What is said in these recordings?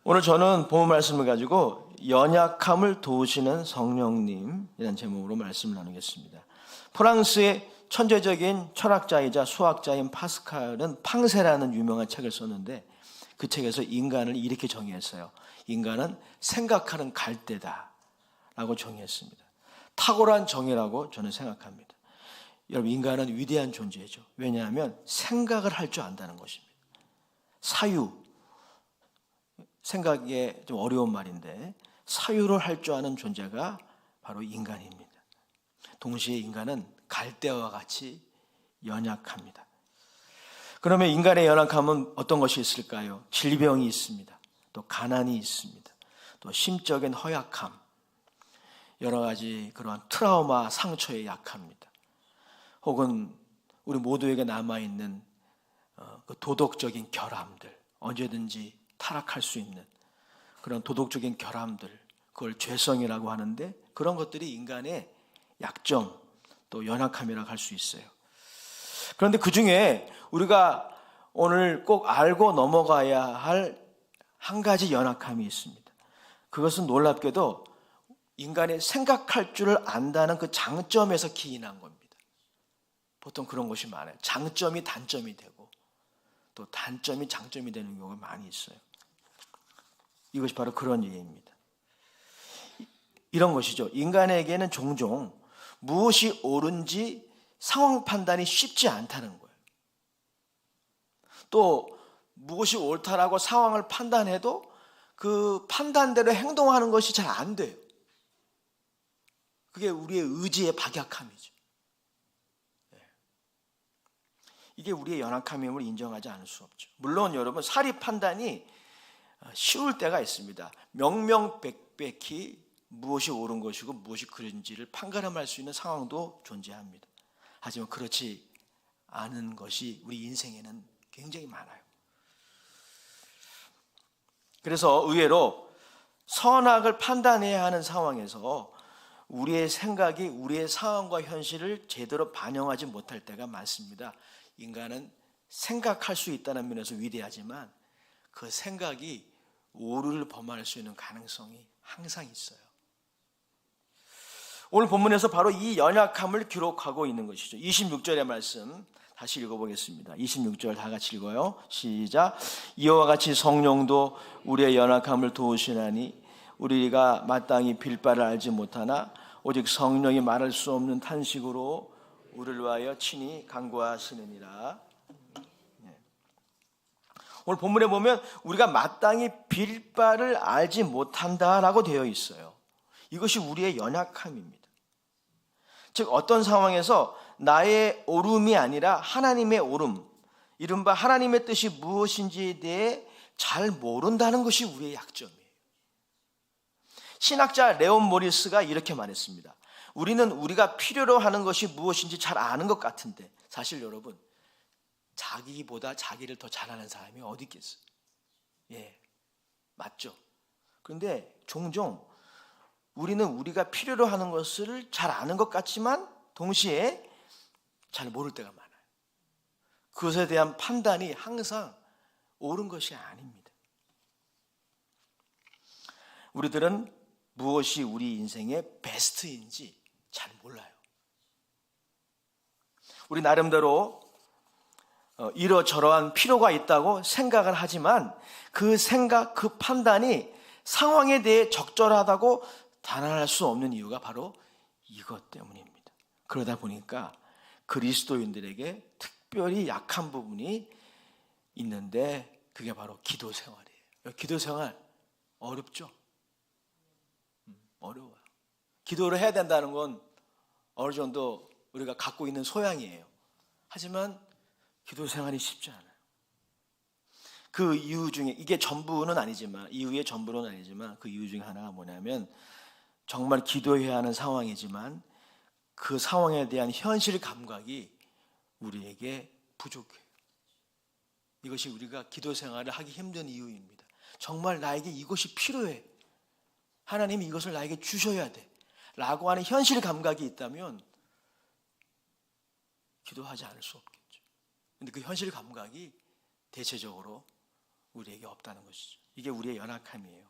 오늘 저는 본문 말씀을 가지고 연약함을 도우시는 성령님이라는 제목으로 말씀을 나누겠습니다. 프랑스의 천재적인 철학자이자 수학자인 파스칼은 팡세라는 유명한 책을 썼는데 그 책에서 인간을 이렇게 정의했어요. 인간은 생각하는 갈대다 라고 정의했습니다. 탁월한 정의라고 저는 생각합니다. 여러분, 인간은 위대한 존재죠. 왜냐하면 생각을 할 줄 안다는 것입니다. 사유, 생각이 좀 어려운 말인데 사유를 할 줄 아는 존재가 바로 인간입니다. 동시에 인간은 갈대와 같이 연약합니다. 그러면 인간의 연약함은 어떤 것이 있을까요? 질병이 있습니다. 또 가난이 있습니다. 또 심적인 허약함, 여러 가지 그러한 트라우마, 상처에 약합니다. 혹은 우리 모두에게 남아있는 그 도덕적인 결함들, 언제든지 타락할 수 있는 그런 도덕적인 결함들, 그걸 죄성이라고 하는데 그런 것들이 인간의 약점, 또 연약함이라고 할 수 있어요. 그런데 그 중에 우리가 오늘 꼭 알고 넘어가야 할 한 가지 연약함이 있습니다. 그것은 놀랍게도 인간의 생각할 줄을 안다는 그 장점에서 기인한 겁니다. 보통 그런 것이 많아요. 장점이 단점이 되고 또 단점이 장점이 되는 경우가 많이 있어요. 이것이 바로 그런 얘기입니다. 이런 것이죠. 인간에게는 종종 무엇이 옳은지 상황 판단이 쉽지 않다는 거예요. 또 무엇이 옳다라고 상황을 판단해도 그 판단대로 행동하는 것이 잘 안 돼요. 그게 우리의 의지의 박약함이죠. 이게 우리의 연약함임을 인정하지 않을 수 없죠. 물론 여러분, 사리 판단이 쉬울 때가 있습니다. 명명백백히 무엇이 옳은 것이고 무엇이 그른지를 판가름할 수 있는 상황도 존재합니다. 하지만 그렇지 않은 것이 우리 인생에는 굉장히 많아요. 그래서 의외로 선악을 판단해야 하는 상황에서 우리의 생각이 우리의 상황과 현실을 제대로 반영하지 못할 때가 많습니다. 인간은 생각할 수 있다는 면에서 위대하지만 그 생각이 오류를 범할 수 있는 가능성이 항상 있어요. 오늘 본문에서 바로 이 연약함을 기록하고 있는 것이죠. 26절의 말씀 다시 읽어보겠습니다. 26절 다 같이 읽어요. 시작. 이와 같이 성령도 우리의 연약함을 도우시나니 우리가 마땅히 빌 바를 알지 못하나 오직 성령이 말할 수 없는 탄식으로 우리를 위하여 친히 간구하시느니라. 오늘 본문에 보면 우리가 마땅히 빌 바를 알지 못한다라고 되어 있어요. 이것이 우리의 연약함입니다. 즉 어떤 상황에서 나의 옳음이 아니라 하나님의 옳음, 이른바 하나님의 뜻이 무엇인지에 대해 잘 모른다는 것이 우리의 약점이에요. 신학자 레온 모리스가 이렇게 말했습니다. 우리는 우리가 필요로 하는 것이 무엇인지 잘 아는 것 같은데 사실 여러분, 자기보다 자기를 더 잘하는 사람이 어디 있겠어요? 예, 맞죠? 그런데 종종 우리는 우리가 필요로 하는 것을 잘 아는 것 같지만 동시에 잘 모를 때가 많아요. 그것에 대한 판단이 항상 옳은 것이 아닙니다. 우리들은 무엇이 우리 인생의 베스트인지 잘 몰라요. 우리 나름대로 이러저러한 필요가 있다고 생각을 하지만 그 생각, 그 판단이 상황에 대해 적절하다고 단언할 수 없는 이유가 바로 이것 때문입니다. 그러다 보니까 그리스도인들에게 특별히 약한 부분이 있는데 그게 바로 기도 생활이에요. 기도 생활 어렵죠? 어려워요. 기도를 해야 된다는 건 어느 정도 우리가 갖고 있는 소양이에요. 하지만 기도 생활이 쉽지 않아요. 그 이유 중에 이게 전부는 아니지만 이유의 전부는 아니지만 그 이유 중에 하나가 뭐냐면 정말 기도해야 하는 상황이지만 그 상황에 대한 현실 감각이 우리에게 부족해요. 이것이 우리가 기도 생활을 하기 힘든 이유입니다. 정말 나에게 이것이 필요해. 하나님이 이것을 나에게 주셔야 돼. 라고 하는 현실 감각이 있다면 기도하지 않을 수 없겠죠. 그런데 그 현실 감각이 대체적으로 우리에게 없다는 것이죠. 이게 우리의 연약함이에요.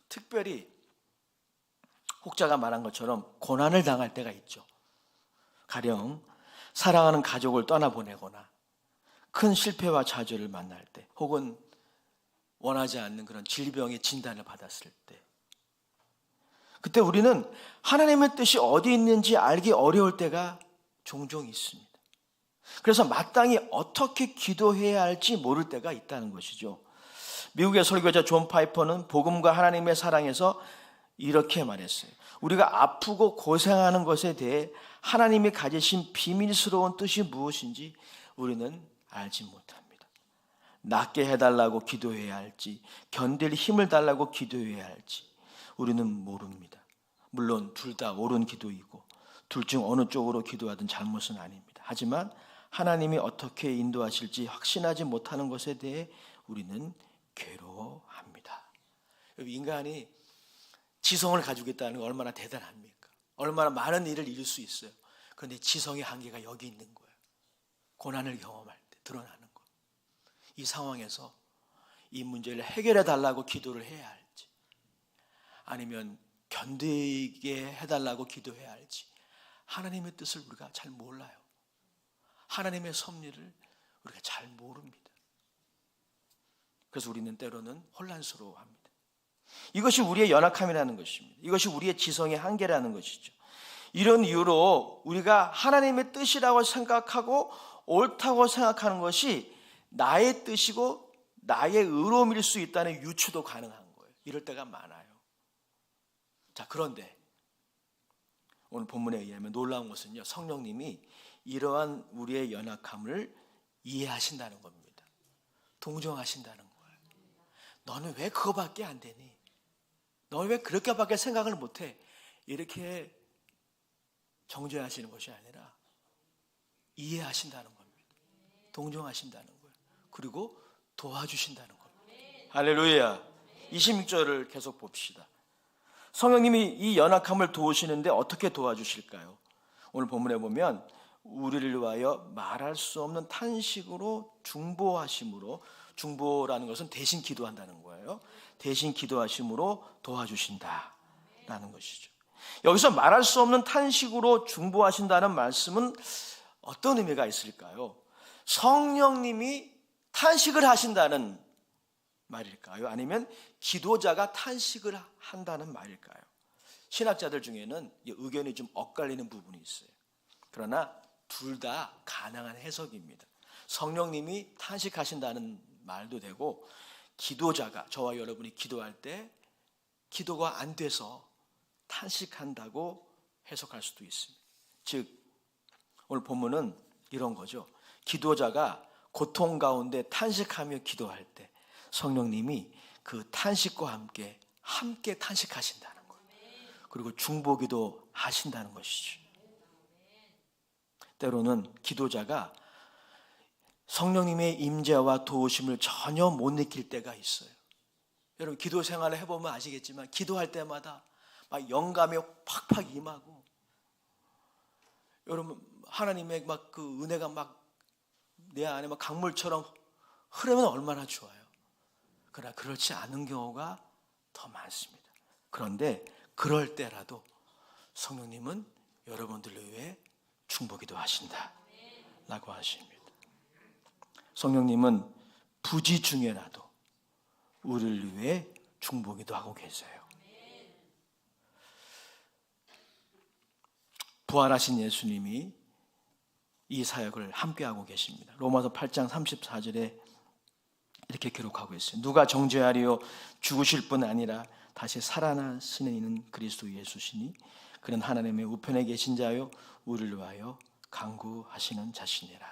특별히 혹자가 말한 것처럼 고난을 당할 때가 있죠. 가령 사랑하는 가족을 떠나보내거나 큰 실패와 좌절을 만날 때, 혹은 원하지 않는 그런 질병의 진단을 받았을 때, 그때 우리는 하나님의 뜻이 어디 있는지 알기 어려울 때가 종종 있습니다. 그래서 마땅히 어떻게 기도해야 할지 모를 때가 있다는 것이죠. 미국의 설교자 존 파이퍼는 복음과 하나님의 사랑에서 이렇게 말했어요. 우리가 아프고 고생하는 것에 대해 하나님이 가지신 비밀스러운 뜻이 무엇인지 우리는 알지 못합니다. 낫게 해달라고 기도해야 할지, 견딜 힘을 달라고 기도해야 할지 우리는 모릅니다. 물론 둘 다 옳은 기도이고 둘 중 어느 쪽으로 기도하든 잘못은 아닙니다. 하지만 하나님이 어떻게 인도하실지 확신하지 못하는 것에 대해 우리는 괴로워합니다. 인간이 지성을 가지고 있다는 건 얼마나 대단합니까? 얼마나 많은 일을 이룰 수 있어요. 그런데 지성의 한계가 여기 있는 거예요. 고난을 경험할 때 드러나는 거예요. 이 상황에서 이 문제를 해결해 달라고 기도를 해야 할지, 아니면 견디게 해달라고 기도해야 할지, 하나님의 뜻을 우리가 잘 몰라요. 하나님의 섭리를 우리가 잘 모릅니다. 그래서 우리는 때로는 혼란스러워합니다. 이것이 우리의 연약함이라는 것입니다. 이것이 우리의 지성의 한계라는 것이죠. 이런 이유로 우리가 하나님의 뜻이라고 생각하고 옳다고 생각하는 것이 나의 뜻이고 나의 의로움일 수 있다는 유추도 가능한 거예요. 이럴 때가 많아요. 자, 그런데 오늘 본문에 의하면 놀라운 것은요, 성령님이 이러한 우리의 연약함을 이해하신다는 겁니다. 동정하신다는 거예요. 너는 왜 그거밖에 안 되니? 너는 왜 그렇게밖에 생각을 못해? 이렇게 정죄하시는 것이 아니라 이해하신다는 겁니다. 동정하신다는 거예요. 그리고 도와주신다는 겁니다. 할렐루야. 26절을 계속 봅시다. 성령님이 이 연약함을 도우시는데 어떻게 도와주실까요? 오늘 본문에 보면 우리를 위하여 말할 수 없는 탄식으로 중보하심으로, 중보라는 것은 대신 기도한다는 거예요. 대신 기도하심으로 도와주신다라는 것이죠. 여기서 말할 수 없는 탄식으로 중보하신다는 말씀은 어떤 의미가 있을까요? 성령님이 탄식을 하신다는 말일까요? 아니면 기도자가 탄식을 한다는 말일까요? 신학자들 중에는 의견이 좀 엇갈리는 부분이 있어요. 그러나 둘 다 가능한 해석입니다. 성령님이 탄식하신다는 말도 되고, 기도자가, 저와 여러분이 기도할 때 기도가 안 돼서 탄식한다고 해석할 수도 있습니다. 즉 오늘 본문은 이런 거죠. 기도자가 고통 가운데 탄식하며 기도할 때 성령님이 그 탄식과 함께 탄식하신다는 거예요. 그리고 중보기도 하신다는 것이죠. 때로는 기도자가 성령님의 임재와 도우심을 전혀 못 느낄 때가 있어요. 여러분 기도 생활을 해보면 아시겠지만 기도할 때마다 막 영감이 팍팍 임하고, 여러분 하나님의 막 그 은혜가 막 내 안에 막 강물처럼 흐르면 얼마나 좋아요. 그러나 그렇지 않은 경우가 더 많습니다. 그런데 그럴 때라도 성령님은 여러분들을 위해 중보기도 하신다라고 하십니다. 성령님은 부지 중에라도 우리를 위해 중보기도 하고 계세요. 부활하신 예수님이 이 사역을 함께하고 계십니다. 로마서 8장 34절에 이렇게 기록하고 있어요. 누가 정죄하리요? 죽으실 뿐 아니라 다시 살아나시는 이는 그리스도 예수시니 그는 하나님의 우편에 계신 자요 우리를 위하여 간구하시는 자시니라.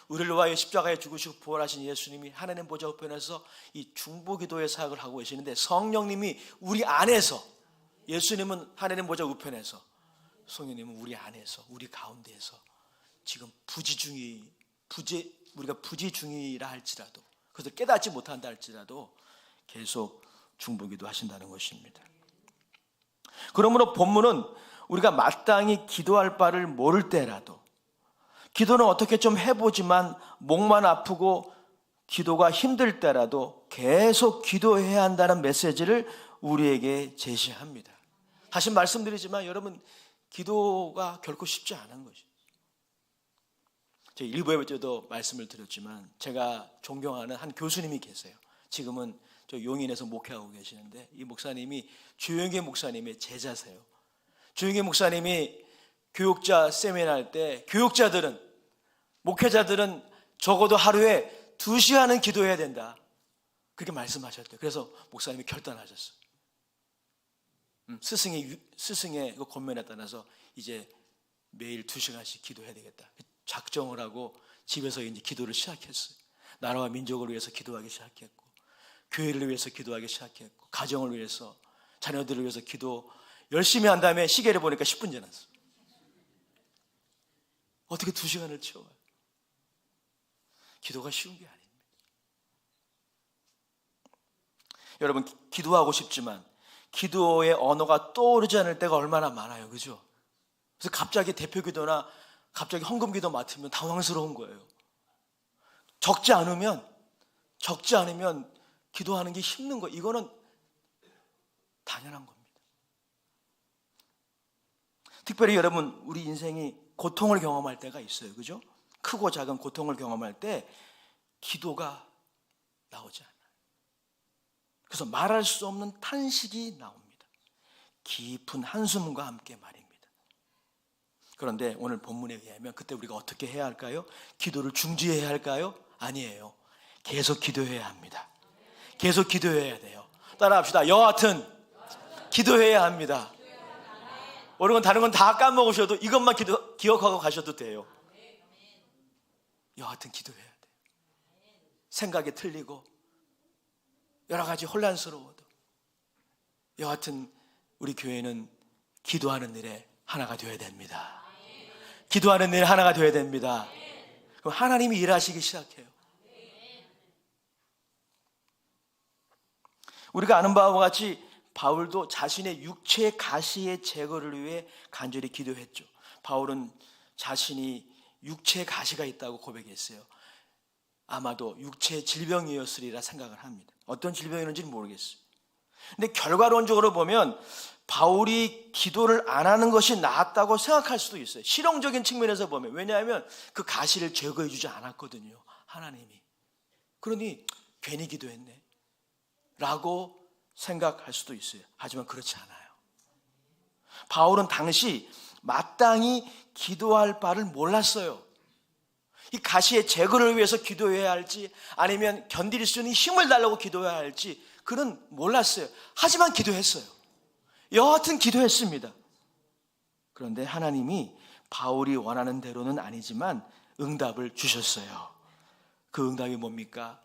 우리를 위하여 십자가에 죽으시고 부활하신 예수님이 하나님 보좌 우편에서 이 중보기도의 사역을 하고 계시는데, 성령님이 우리 안에서, 예수님은 하나님 보좌 우편에서, 성령님은 우리 안에서, 우리 가운데에서 지금 우리가 부지 중이라 할지라도, 그것을 깨닫지 못한다 할지라도 계속 중보기도 하신다는 것입니다. 그러므로 본문은 우리가 마땅히 기도할 바를 모를 때라도, 기도는 어떻게 좀 해보지만 목만 아프고 기도가 힘들 때라도 계속 기도해야 한다는 메시지를 우리에게 제시합니다. 다시 말씀드리지만 여러분, 기도가 결코 쉽지 않은 것이죠. 제가 일부에도 말씀을 드렸지만 제가 존경하는 한 교수님이 계세요. 지금은 저 용인에서 목회하고 계시는데 이 목사님이 주영계 목사님의 제자세요. 주영계 목사님이 교육자 세미나 할 때 교육자들은, 목회자들은 적어도 하루에 2시간은 기도해야 된다, 그렇게 말씀하셨대요. 그래서 목사님이 결단하셨어요. 스승의 그 권면에 따라서 이제 매일 2시간씩 기도해야 되겠다 작정을 하고 집에서 이제 기도를 시작했어요. 나라와 민족을 위해서 기도하기 시작했고, 교회를 위해서 기도하기 시작했고, 가정을 위해서, 자녀들을 위해서 기도 열심히 한 다음에 시계를 보니까 10분 지났어요. 어떻게 2시간을 채워요? 기도가 쉬운 게 아닙니다. 여러분, 기도하고 싶지만 기도의 언어가 떠오르지 않을 때가 얼마나 많아요, 그죠? 그래서 갑자기 대표 기도나 갑자기 헌금 기도 맡으면 당황스러운 거예요. 적지 않으면 기도하는 게 힘든 거, 이거는 당연한 겁니다. 특별히 여러분, 우리 인생이 고통을 경험할 때가 있어요, 그죠? 크고 작은 고통을 경험할 때 기도가 나오지 않아요. 그래서 말할 수 없는 탄식이 나옵니다. 깊은 한숨과 함께 말입니다. 그런데 오늘 본문에 의하면 그때 우리가 어떻게 해야 할까요? 기도를 중지해야 할까요? 아니에요. 계속 기도해야 합니다. 계속 기도해야 돼요. 따라합시다. 여하튼 기도해야 합니다. 어느 건 다른 건 다 까먹으셔도 이것만 기억하고 가셔도 돼요. 여하튼 기도해야 돼요. 생각이 틀리고 여러 가지 혼란스러워도 여하튼 우리 교회는 기도하는 일에 하나가 되어야 됩니다. 기도하는 일 하나가 되어야 됩니다. 그럼 하나님이 일하시기 시작해요. 우리가 아는 바와 같이 바울도 자신의 육체의 가시의 제거를 위해 간절히 기도했죠. 바울은 자신이 육체의 가시가 있다고 고백했어요. 아마도 육체의 질병이었으리라 생각을 합니다. 어떤 질병이었는지는 모르겠어요. 근데 결과론적으로 보면 바울이 기도를 안 하는 것이 나았다고 생각할 수도 있어요. 실용적인 측면에서 보면. 왜냐하면 그 가시를 제거해 주지 않았거든요, 하나님이. 그러니 괜히 기도했네 라고 생각할 수도 있어요. 하지만 그렇지 않아요. 바울은 당시 마땅히 기도할 바를 몰랐어요. 이 가시의 제거를 위해서 기도해야 할지 아니면 견딜 수 있는 힘을 달라고 기도해야 할지 그는 몰랐어요. 하지만 기도했어요. 여하튼 기도했습니다. 그런데 하나님이 바울이 원하는 대로는 아니지만 응답을 주셨어요. 그 응답이 뭡니까?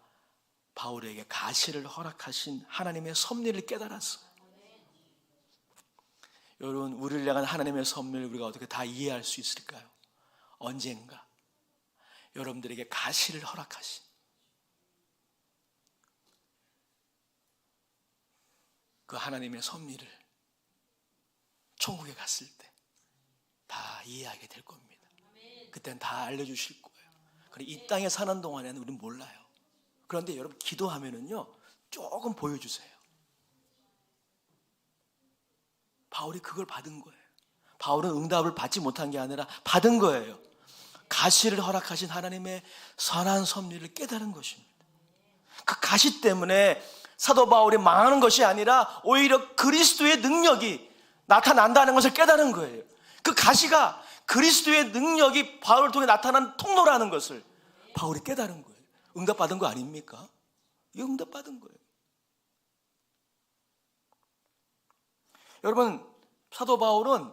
바울에게 가시를 허락하신 하나님의 섭리를 깨달았어요. 여러분, 우리를 향한 하나님의 섭리를 우리가 어떻게 다 이해할 수 있을까요? 언젠가 여러분들에게 가시를 허락하신 그 하나님의 섭리를 천국에 갔을 때 다 이해하게 될 겁니다. 그때는 다 알려주실 거예요. 그런데 이 땅에 사는 동안에는 우리는 몰라요. 그런데 여러분, 기도하면은요 조금 보여주세요. 바울이 그걸 받은 거예요. 바울은 응답을 받지 못한 게 아니라 받은 거예요. 가시를 허락하신 하나님의 선한 섭리를 깨달은 것입니다. 그 가시 때문에 사도 바울이 망하는 것이 아니라 오히려 그리스도의 능력이 나타난다는 것을 깨달은 거예요. 그 가시가 그리스도의 능력이 바울을 통해 나타난 통로라는 것을 바울이 깨달은 거예요. 응답받은 거 아닙니까? 이거 응답받은 거예요. 여러분, 사도 바울은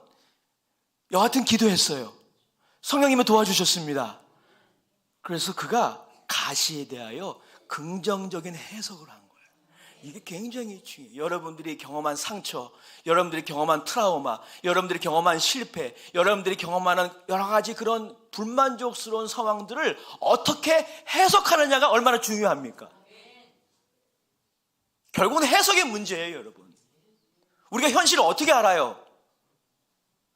여하튼 기도했어요. 성령님이 도와주셨습니다. 그래서 그가 가시에 대하여 긍정적인 해석을 한 거예요. 이게 굉장히 중요해요. 여러분들이 경험한 상처, 여러분들이 경험한 트라우마, 여러분들이 경험한 실패, 여러분들이 경험하는 여러 가지 그런 불만족스러운 상황들을 어떻게 해석하느냐가 얼마나 중요합니까? 결국은 해석의 문제예요, 여러분. 우리가 현실을 어떻게 알아요?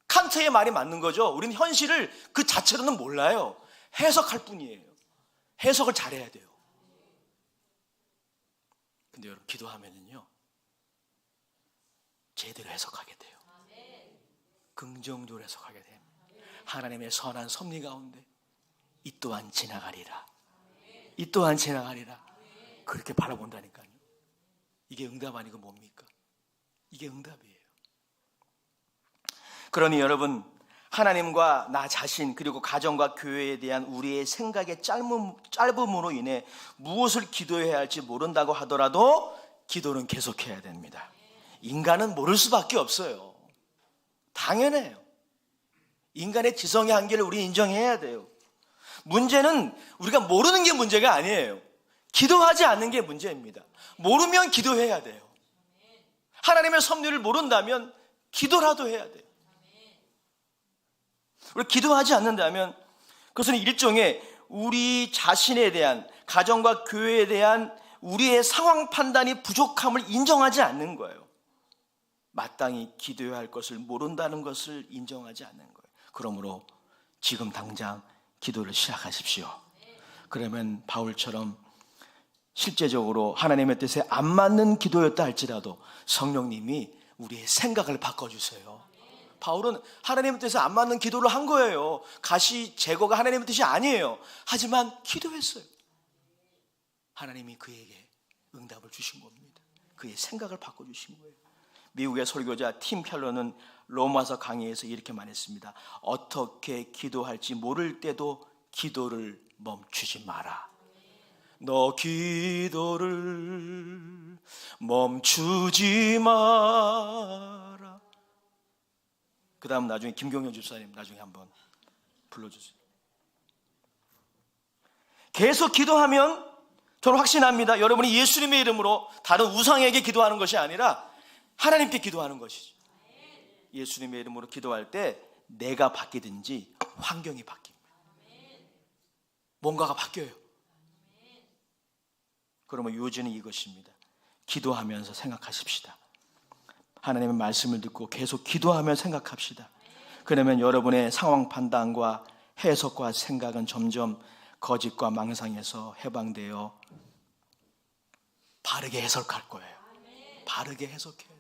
칸트의 말이 맞는 거죠. 우리는 현실을 그 자체로는 몰라요. 해석할 뿐이에요. 해석을 잘해야 돼요. 근데 여러분, 기도하면은요 제대로 해석하게 돼요. 긍정적으로 해석하게 돼요. 하나님의 선한 섭리 가운데 이 또한 지나가리라, 이 또한 지나가리라, 그렇게 바라본다니까요. 이게 응답 아니고 뭡니까? 이게 응답이에요. 그러니 여러분, 하나님과 나 자신 그리고 가정과 교회에 대한 우리의 생각의 짧음으로 인해 무엇을 기도해야 할지 모른다고 하더라도 기도는 계속해야 됩니다. 인간은 모를 수밖에 없어요. 당연해요. 인간의 지성의 한계를 우리 인정해야 돼요. 문제는 우리가 모르는 게 문제가 아니에요. 기도하지 않는 게 문제입니다. 모르면 기도해야 돼요. 하나님의 섭리를 모른다면 기도라도 해야 돼요. 우리 기도하지 않는다면 그것은 일종의 우리 자신에 대한, 가정과 교회에 대한 우리의 상황 판단이 부족함을 인정하지 않는 거예요. 마땅히 기도해야 할 것을 모른다는 것을 인정하지 않는 거예요. 그러므로 지금 당장 기도를 시작하십시오. 그러면 바울처럼 실제적으로 하나님의 뜻에 안 맞는 기도였다 할지라도 성령님이 우리의 생각을 바꿔주세요. 바울은 하나님의 뜻에 안 맞는 기도를 한 거예요. 가시 제거가 하나님의 뜻이 아니에요. 하지만 기도했어요. 하나님이 그에게 응답을 주신 겁니다. 그의 생각을 바꿔주신 거예요. 미국의 설교자 팀 켈러는 로마서 강의에서 이렇게 말했습니다. 어떻게 기도할지 모를 때도 기도를 멈추지 마라. 너 기도를 멈추지 마라. 그 다음 나중에 김경현 집사님 나중에 한번 불러주세요. 계속 기도하면 저는 확신합니다. 여러분이 예수님의 이름으로 다른 우상에게 기도하는 것이 아니라 하나님께 기도하는 것이죠. 예수님의 이름으로 기도할 때 내가 바뀌든지 환경이 바뀝니다. 뭔가가 바뀌어요. 그러면 요지는 이것입니다. 기도하면서 생각하십시다. 하나님의 말씀을 듣고 계속 기도하며 생각합시다. 그러면 여러분의 상황 판단과 해석과 생각은 점점 거짓과 망상에서 해방되어 바르게 해석할 거예요. 바르게 해석해요.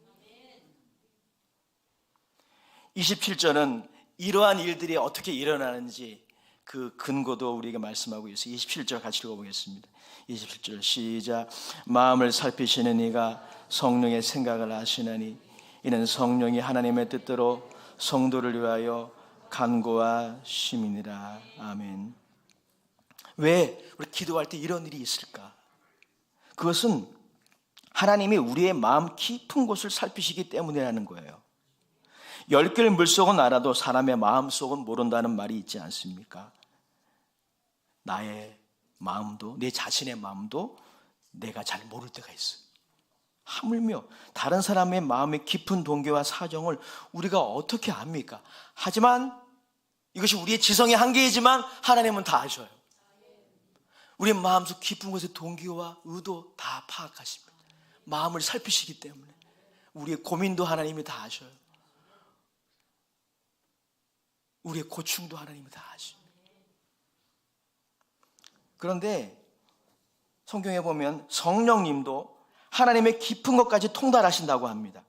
27절은 이러한 일들이 어떻게 일어나는지 그 근거도 우리에게 말씀하고 있어요. 27절 같이 읽어보겠습니다. 27절 시작. 마음을 살피시는 이가 성령의 생각을 아시나니 이는 성령이 하나님의 뜻대로 성도를 위하여 간구하심이니라. 아멘. 왜 우리 기도할 때 이런 일이 있을까? 그것은 하나님이 우리의 마음 깊은 곳을 살피시기 때문이라는 거예요. 10개를 물속은 알아도 사람의 마음속은 모른다는 말이 있지 않습니까? 나의 마음도, 내 자신의 마음도 내가 잘 모를 때가 있어요. 하물며 다른 사람의 마음의 깊은 동기와 사정을 우리가 어떻게 압니까? 하지만 이것이 우리의 지성의 한계이지만 하나님은 다 아셔요. 우리의 마음속 깊은 곳의 동기와 의도 다 파악하십니다. 마음을 살피시기 때문에 우리의 고민도 하나님이 다 아셔요. 우리의 고충도 하나님이 다 아십니다. 그런데 성경에 보면 성령님도 하나님의 깊은 것까지 통달하신다고 합니다.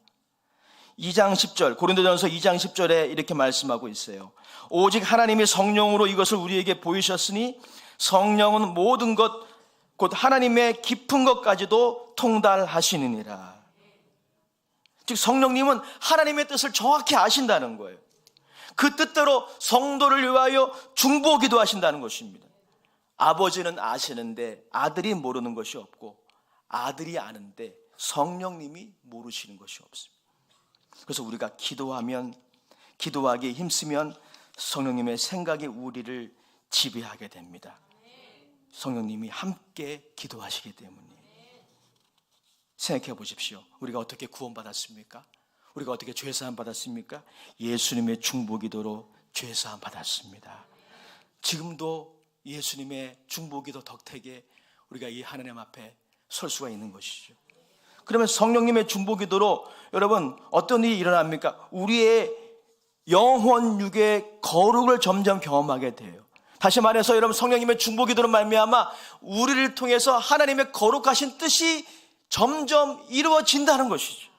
2장 10절, 고린도전서 2장 10절에 이렇게 말씀하고 있어요. 오직 하나님이 성령으로 이것을 우리에게 보이셨으니 성령은 모든 것, 곧 하나님의 깊은 것까지도 통달하시느니라. 즉 성령님은 하나님의 뜻을 정확히 아신다는 거예요. 그 뜻대로 성도를 위하여 중보기도 하신다는 것입니다. 아버지는 아시는데 아들이 모르는 것이 없고 아들이 아는데 성령님이 모르시는 것이 없습니다. 그래서 우리가 기도하기에 힘쓰면 성령님의 생각이 우리를 지배하게 됩니다. 성령님이 함께 기도하시기 때문이에요. 생각해 보십시오. 우리가 어떻게 구원받았습니까? 우리가 어떻게 죄사함 받았습니까? 예수님의 중보기도로 죄사함 받았습니다. 지금도 예수님의 중보기도 덕택에 우리가 이 하나님 앞에 설 수가 있는 것이죠. 그러면 성령님의 중보기도로 여러분 어떤 일이 일어납니까? 우리의 영혼 육의 거룩을 점점 경험하게 돼요. 다시 말해서 여러분 성령님의 중보기도로 말미암아 우리를 통해서 하나님의 거룩하신 뜻이 점점 이루어진다는 것이죠.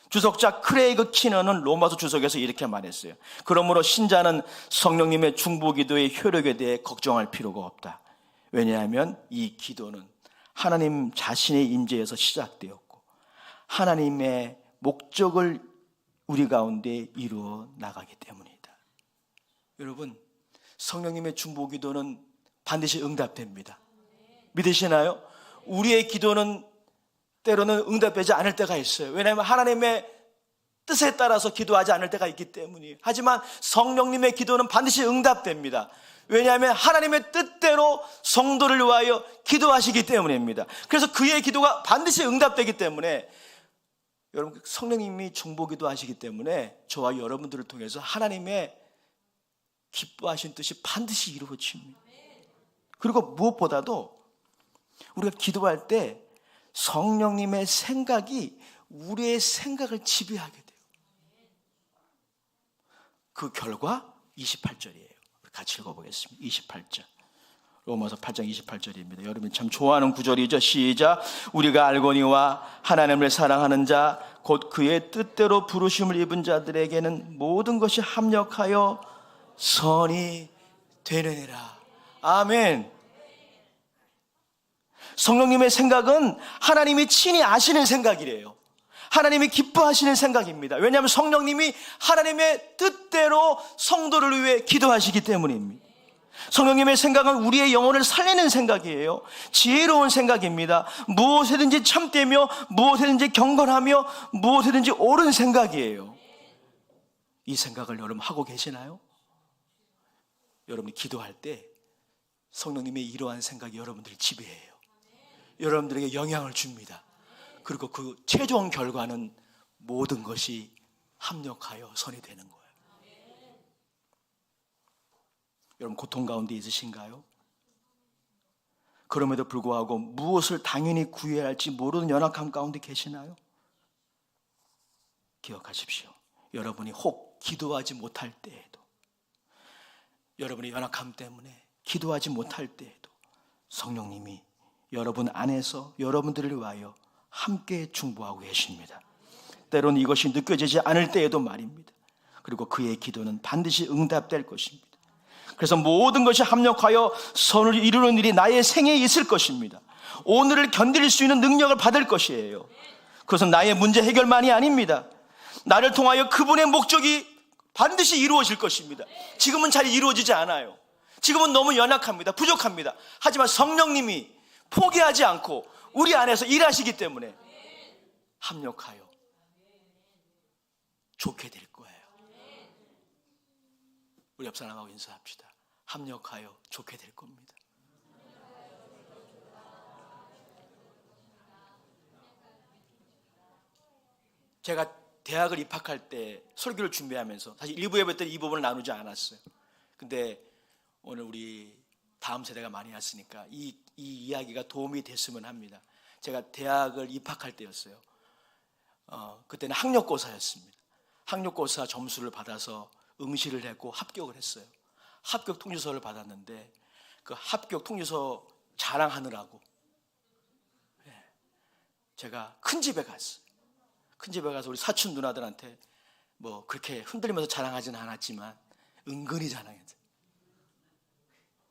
주석자 크레이그 키너는 로마서 주석에서 이렇게 말했어요. 그러므로 신자는 성령님의 중보기도의 효력에 대해 걱정할 필요가 없다. 왜냐하면 이 기도는 하나님 자신의 임재에서 시작되었고 하나님의 목적을 우리 가운데 이루어 나가기 때문이다. 여러분, 성령님의 중보기도는 반드시 응답됩니다. 믿으시나요? 우리의 기도는 때로는 응답되지 않을 때가 있어요. 왜냐하면 하나님의 뜻에 따라서 기도하지 않을 때가 있기 때문이에요. 하지만 성령님의 기도는 반드시 응답됩니다. 왜냐하면 하나님의 뜻대로 성도를 위하여 기도하시기 때문입니다. 그래서 그의 기도가 반드시 응답되기 때문에 여러분, 성령님이 중보기도 하시기 때문에 저와 여러분들을 통해서 하나님의 기뻐하신 뜻이 반드시 이루어집니다. 그리고 무엇보다도 우리가 기도할 때 성령님의 생각이 우리의 생각을 지배하게 돼요. 그 결과 28절이에요. 같이 읽어보겠습니다. 28절. 로마서 8장 28절입니다. 여러분이 참 좋아하는 구절이죠. 시작. 우리가 알거니와 하나님을 사랑하는 자 곧 그의 뜻대로 부르심을 입은 자들에게는 모든 것이 합력하여 선이 되느니라. 아멘. 성령님의 생각은 하나님이 친히 아시는 생각이래요. 하나님이 기뻐하시는 생각입니다. 왜냐하면 성령님이 하나님의 뜻대로 성도를 위해 기도하시기 때문입니다. 성령님의 생각은 우리의 영혼을 살리는 생각이에요. 지혜로운 생각입니다. 무엇이든지 참되며 무엇이든지 경건하며 무엇이든지 옳은 생각이에요. 이 생각을 여러분 하고 계시나요? 여러분이 기도할 때 성령님의 이러한 생각이 여러분들을 지배해요. 여러분들에게 영향을 줍니다. 그리고 그 최종 결과는 모든 것이 합력하여 선이 되는 거예요. 여러분, 고통 가운데 있으신가요? 그럼에도 불구하고 무엇을 당연히 구해야 할지 모르는 연약함 가운데 계시나요? 기억하십시오. 여러분이 혹 기도하지 못할 때에도, 여러분의 연약함 때문에 기도하지 못할 때에도 성령님이 여러분 안에서 여러분들을 위하여 함께 중보하고 계십니다. 때로는 이것이 느껴지지 않을 때에도 말입니다. 그리고 그의 기도는 반드시 응답될 것입니다. 그래서 모든 것이 합력하여 선을 이루는 일이 나의 생애에 있을 것입니다. 오늘을 견딜 수 있는 능력을 받을 것이에요. 그것은 나의 문제 해결만이 아닙니다. 나를 통하여 그분의 목적이 반드시 이루어질 것입니다. 지금은 잘 이루어지지 않아요. 지금은 너무 연약합니다. 부족합니다. 하지만 성령님이 포기하지 않고 우리 안에서 일하시기 때문에 합력하여 좋게 될 거예요. 우리 옆 사람하고 인사합시다. 합력하여 좋게 될 겁니다. 제가 대학을 입학할 때 설교를 준비하면서 사실 1부 예배 때 이 부분을 나누지 않았어요. 근데 오늘 우리 다음 세대가 많이 왔으니까 이 이야기가 도움이 됐으면 합니다. 제가 대학을 입학할 때였어요. 그때는 학력고사였습니다. 학력고사 점수를 받아서 응시를 했고 합격을 했어요. 합격 통지서를 받았는데 그 합격 통지서 자랑하느라고 제가 큰 집에 갔어요. 큰 집에 가서 우리 사촌 누나들한테 뭐 그렇게 흔들리면서 자랑하지는 않았지만 은근히 자랑했어요.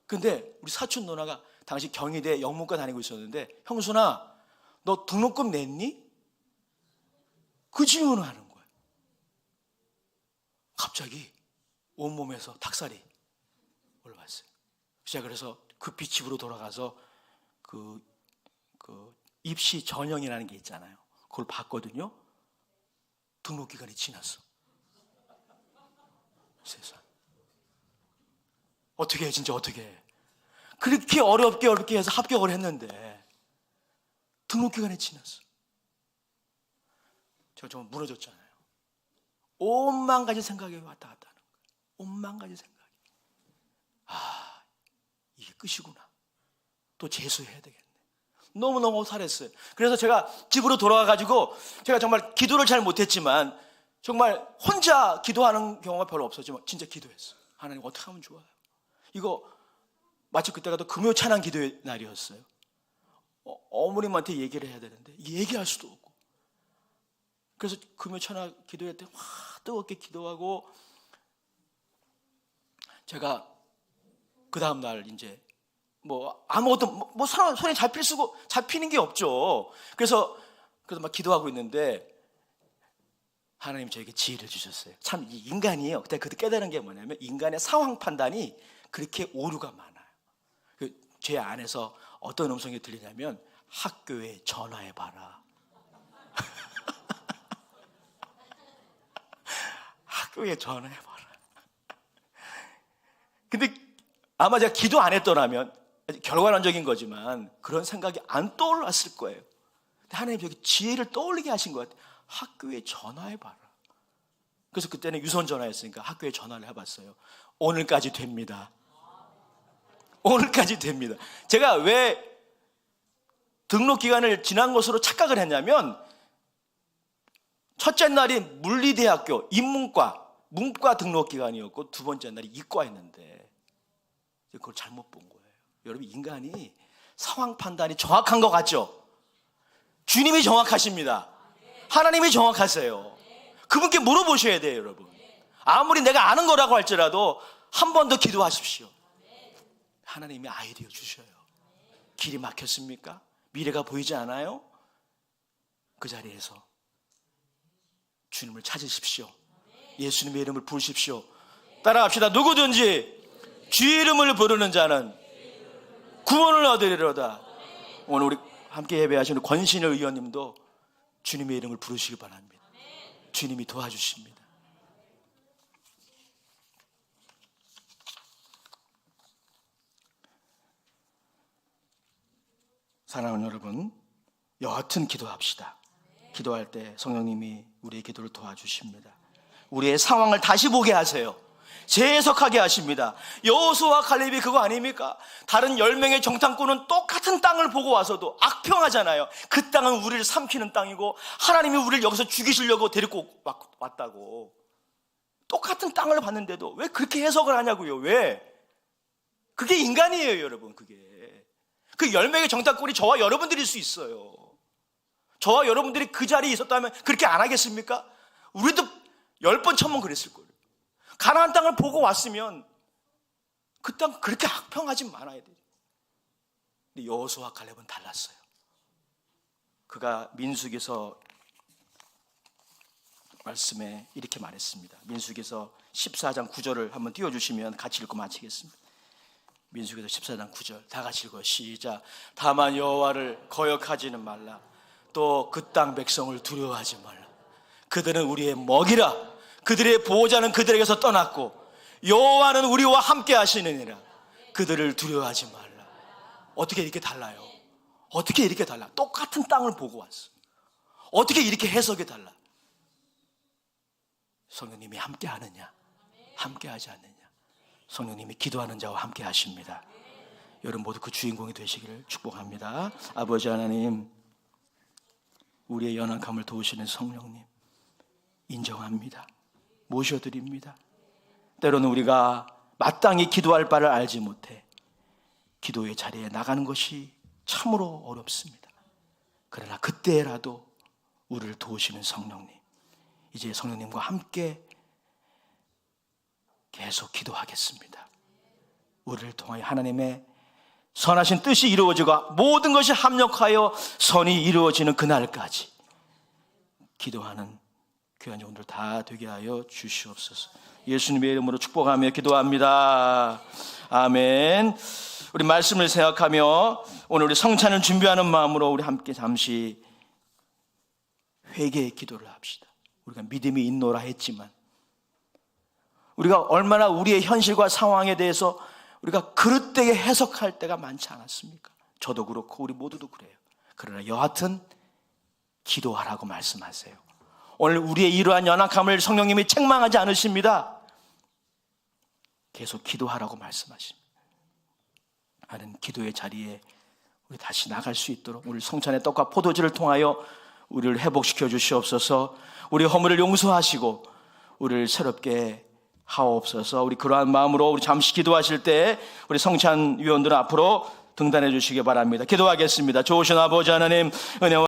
근데 우리 사촌 누나가 당시 경희대 영문과 다니고 있었는데, 형순아 너 등록금 냈니? 그 질문을 하는 거예요. 갑자기 온몸에서 닭살이 올라왔어요. 제가 그래서 급히 집으로 돌아가서 그 입시 전형이라는 게 있잖아요. 그걸 봤거든요. 등록 기간이 지났어. 세상. 어떻게 해, 진짜 어떻게 해. 그렇게 어렵게 해서 합격을 했는데 등록 기간이 지났어. 제가 정말 무너졌잖아요. 온만 가지 생각이 왔다 갔다 하는 거예요. 온만 가지 생각이. 아, 이게 끝이구나. 또 재수해야 되겠네. 너무너무 살했어요. 그래서 제가 집으로 돌아와가지고 제가 정말 기도를 잘 못했지만 정말 혼자 기도하는 경우가 별로 없었지만 진짜 기도했어요. 하나님 어떻게 하면 좋아요? 이거 마치 그때가 또 금요 찬양 기도의 날이었어요. 어머님한테 얘기를 해야 되는데 얘기할 수도 없고, 그래서 금요 천하 기도회 때 뜨겁게 기도하고, 제가 그 다음 날 이제 아무것도 손에 잡히는 게 없죠. 그래서 막 기도하고 있는데 하나님 저에게 지혜를 주셨어요. 참 이 인간이에요. 그때 깨달은 게 뭐냐면, 인간의 상황 판단이 그렇게 오류가 많아요. 제 안에서 어떤 음성이 들리냐면, 학교에 전화해봐라. 학교에 전화해봐라. 근데 아마 제가 기도 안 했더라면, 결과론적인 거지만 그런 생각이 안 떠올랐을 거예요. 근데 하나님 여기 지혜를 떠올리게 하신 것 같아요. 학교에 전화해봐라. 그래서 그때는 유선 전화였으니까 학교에 전화를 해봤어요. 오늘까지 됩니다. 오늘까지 됩니다. 제가 왜 등록 기간을 지난 것으로 착각을 했냐면, 첫째 날이 물리대학교 문과 등록 기간이었고, 두 번째 날이 이과였는데 그걸 잘못 본 거예요. 여러분, 인간이 상황 판단이 정확한 것 같죠? 주님이 정확하십니다. 하나님이 정확하세요. 그분께 물어보셔야 돼요, 여러분. 아무리 내가 아는 거라고 할지라도 한 번 더 기도하십시오. 하나님이 아이디어 주셔요. 길이 막혔습니까? 미래가 보이지 않아요? 그 자리에서 주님을 찾으십시오. 예수님의 이름을 부르십시오. 따라갑시다. 누구든지 주 이름을 부르는 자는 구원을 얻으리로다. 오늘 우리 함께 예배하시는 권신일 의원님도 주님의 이름을 부르시기 바랍니다. 주님이 도와주십니다. 사랑하는 여러분, 여하튼 기도합시다. 기도할 때 성령님이 우리의 기도를 도와주십니다. 우리의 상황을 다시 보게 하세요. 재해석하게 하십니다. 여호수아와 갈렙이 그거 아닙니까? 다른 10명의 정탐꾼은 똑같은 땅을 보고 와서도 악평하잖아요. 그 땅은 우리를 삼키는 땅이고 하나님이 우리를 여기서 죽이시려고 데리고 왔다고. 똑같은 땅을 봤는데도 왜 그렇게 해석을 하냐고요. 왜? 그게 인간이에요, 여러분. 그게 그 10명의 정탐꾼이 저와 여러분들일 수 있어요. 저와 여러분들이 그 자리에 있었다면 그렇게 안 하겠습니까? 우리도 10번 1000번 그랬을 거예요. 가나안 땅을 보고 왔으면 그 땅 그렇게 악평하지 말아야 돼요. 근데 여호수아와 갈렙은 달랐어요. 그가 민수기서 말씀에 이렇게 말했습니다. 민수기서 14장 9절을 한번 띄워주시면 같이 읽고 마치겠습니다. 민수기서 14장 9절 다 같이 읽어요. 시작. 다만 여호와를 거역하지는 말라. 또 그 땅 백성을 두려워하지 말라. 그들은 우리의 먹이라. 그들의 보호자는 그들에게서 떠났고 여호와는 우리와 함께 하시느니라. 그들을 두려워하지 말라. 어떻게 이렇게 달라요? 어떻게 이렇게 달라? 똑같은 땅을 보고 왔어. 어떻게 이렇게 해석이 달라? 성령님이 함께 하느냐, 함께 하지 않느냐. 성령님이 기도하는 자와 함께 하십니다. 여러분 모두 그 주인공이 되시기를 축복합니다. 아버지 하나님, 우리의 연약함을 도우시는 성령님 인정합니다. 모셔드립니다. 때로는 우리가 마땅히 기도할 바를 알지 못해 기도의 자리에 나가는 것이 참으로 어렵습니다. 그러나 그때라도 우리를 도우시는 성령님, 이제 성령님과 함께 계속 기도하겠습니다. 우리를 통하여 하나님의 선하신 뜻이 이루어지고 모든 것이 합력하여 선이 이루어지는 그날까지 기도하는 귀한 영혼들 다 되게 하여 주시옵소서. 예수님의 이름으로 축복하며 기도합니다. 아멘. 우리 말씀을 생각하며 오늘 우리 성찬을 준비하는 마음으로 우리 함께 잠시 회개의 기도를 합시다. 우리가 믿음이 있노라 했지만 우리가 얼마나 우리의 현실과 상황에 대해서 우리가 그릇되게 해석할 때가 많지 않았습니까? 저도 그렇고 우리 모두도 그래요. 그러나 여하튼 기도하라고 말씀하세요. 오늘 우리의 이러한 연약함을 성령님이 책망하지 않으십니다. 계속 기도하라고 말씀하십니다. 하는 기도의 자리에 우리 다시 나갈 수 있도록 오늘 성찬의 떡과 포도주를 통하여 우리를 회복시켜 주시옵소서. 우리 허물을 용서하시고 우리를 새롭게 하옵소서. 우리 그러한 마음으로 우리 잠시 기도하실 때 우리 성찬 위원들은 앞으로 등단해 주시기 바랍니다. 기도하겠습니다. 좋으신 아버지 하나님, 은혜와